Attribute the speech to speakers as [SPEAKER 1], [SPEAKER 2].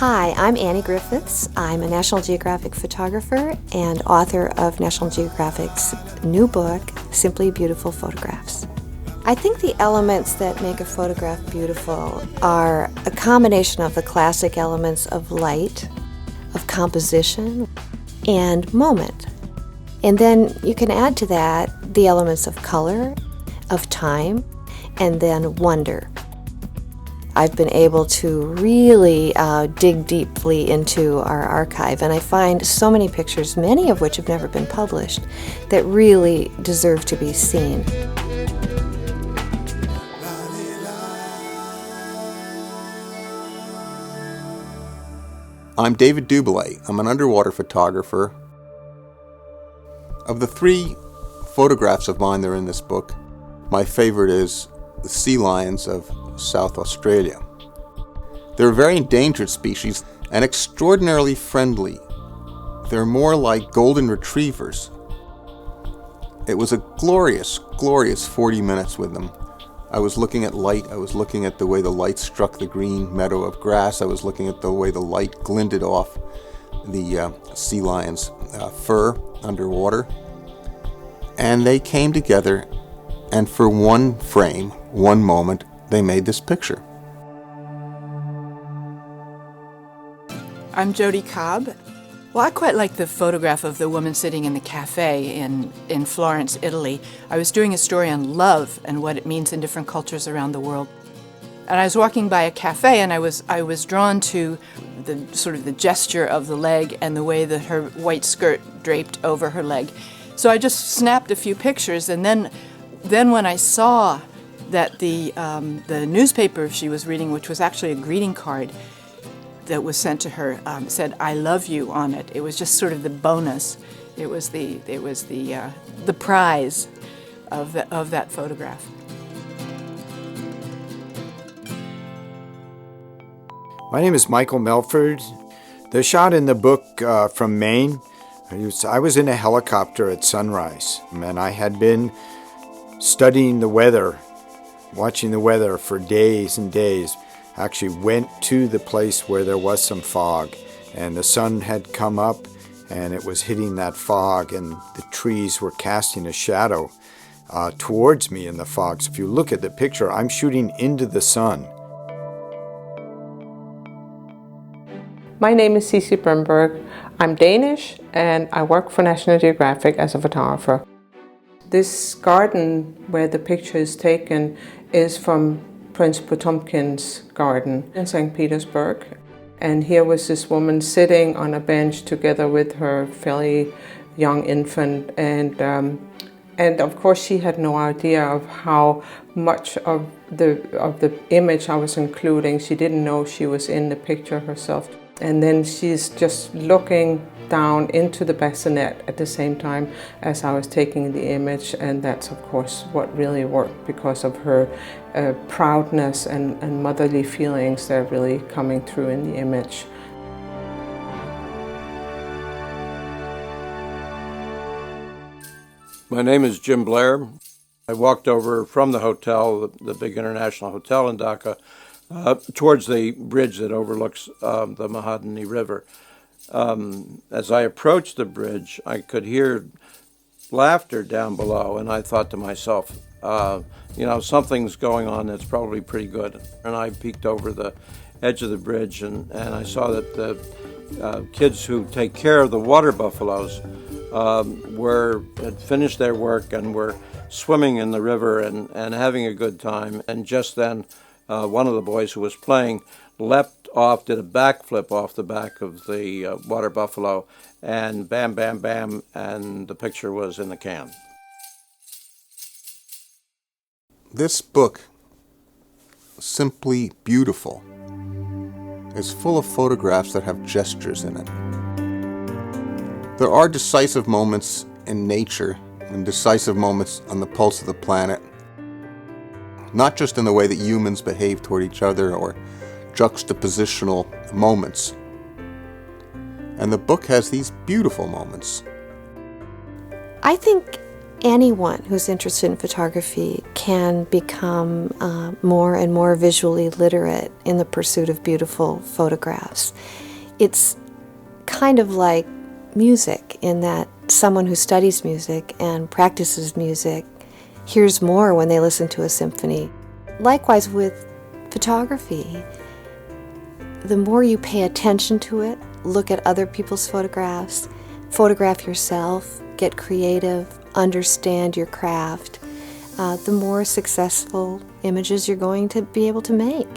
[SPEAKER 1] Hi, I'm Annie Griffiths. I'm a National Geographic photographer and author of National Geographic's new book, Simply Beautiful Photographs. I think the elements that make a photograph beautiful are a combination of the classic elements of light, of composition, and moment. And then you can add to that the elements of color, of time, and then wonder. I've been able to really dig deeply into our archive, and I find so many pictures, many of which have never been published, that really deserve to be seen.
[SPEAKER 2] I'm David Doubilet. I'm an underwater photographer. Of the 3 photographs of mine that are in this book, my favorite is the sea lions of South Australia. They're a very endangered species and extraordinarily friendly. They're more like golden retrievers. It was a glorious, glorious 40 minutes with them. I was looking at light. I was looking at the way the light struck the green meadow of grass. I was looking at the way the light glinted off the sea lion's fur underwater. And they came together, and for one frame, one moment, they made this picture.
[SPEAKER 3] I'm Jody Cobb. Well, I quite like the photograph of the woman sitting in the cafe in Florence, Italy. I was doing a story on love and what it means in different cultures around the world. And I was walking by a cafe, and I was drawn to the sort of the gesture of the leg and the way that her white skirt draped over her leg. So I just snapped a few pictures, and then when I saw that the newspaper she was reading, which was actually a greeting card that was sent to her, said "I love you" on it. It was just sort of the bonus. It was the prize of that photograph.
[SPEAKER 4] My name is Michael Melford. The shot in the book from Maine, I was in a helicopter at sunrise, and I had been studying the weather, watching the weather for days and days. Actually went to the place where there was some fog, and the sun had come up and it was hitting that fog, and the trees were casting a shadow towards me in the fog. So if you look at the picture, I'm shooting into the sun.
[SPEAKER 5] My name is Ceci Bromberg. I'm Danish and I work for National Geographic as a photographer. This garden where the picture is taken is from Prince Potemkin's garden in St. Petersburg. And here was this woman sitting on a bench together with her fairly young infant, and of course she had no idea of how much of the image I was including. She didn't know she was in the picture herself. And then she's just looking down into the bassinet at the same time as I was taking the image, and that's of course what really worked because of her proudness and motherly feelings that are really coming through in the image.
[SPEAKER 6] My name is Jim Blair. I walked over from the hotel, the big international hotel in Dhaka, towards the bridge that overlooks the Mahadani River. As I approached the bridge, I could hear laughter down below, and I thought to myself, something's going on that's probably pretty good. And I peeked over the edge of the bridge, and I saw that the kids who take care of the water buffaloes had finished their work and were swimming in the river and having a good time. And just then, one of the boys who was playing leapt off, did a backflip off the back of the water buffalo, and bam, bam, bam, and the picture was in the can.
[SPEAKER 2] This book, Simply Beautiful, is full of photographs that have gestures in it. There are decisive moments in nature and decisive moments on the pulse of the planet, not just in the way that humans behave toward each other or juxtapositional moments. And the book has these beautiful moments.
[SPEAKER 1] I think anyone who's interested in photography can become more and more visually literate in the pursuit of beautiful photographs. It's kind of like music in that someone who studies music and practices music hears more when they listen to a symphony. Likewise with photography, the more you pay attention to it, look at other people's photographs, photograph yourself, get creative, understand your craft, the more successful images you're going to be able to make.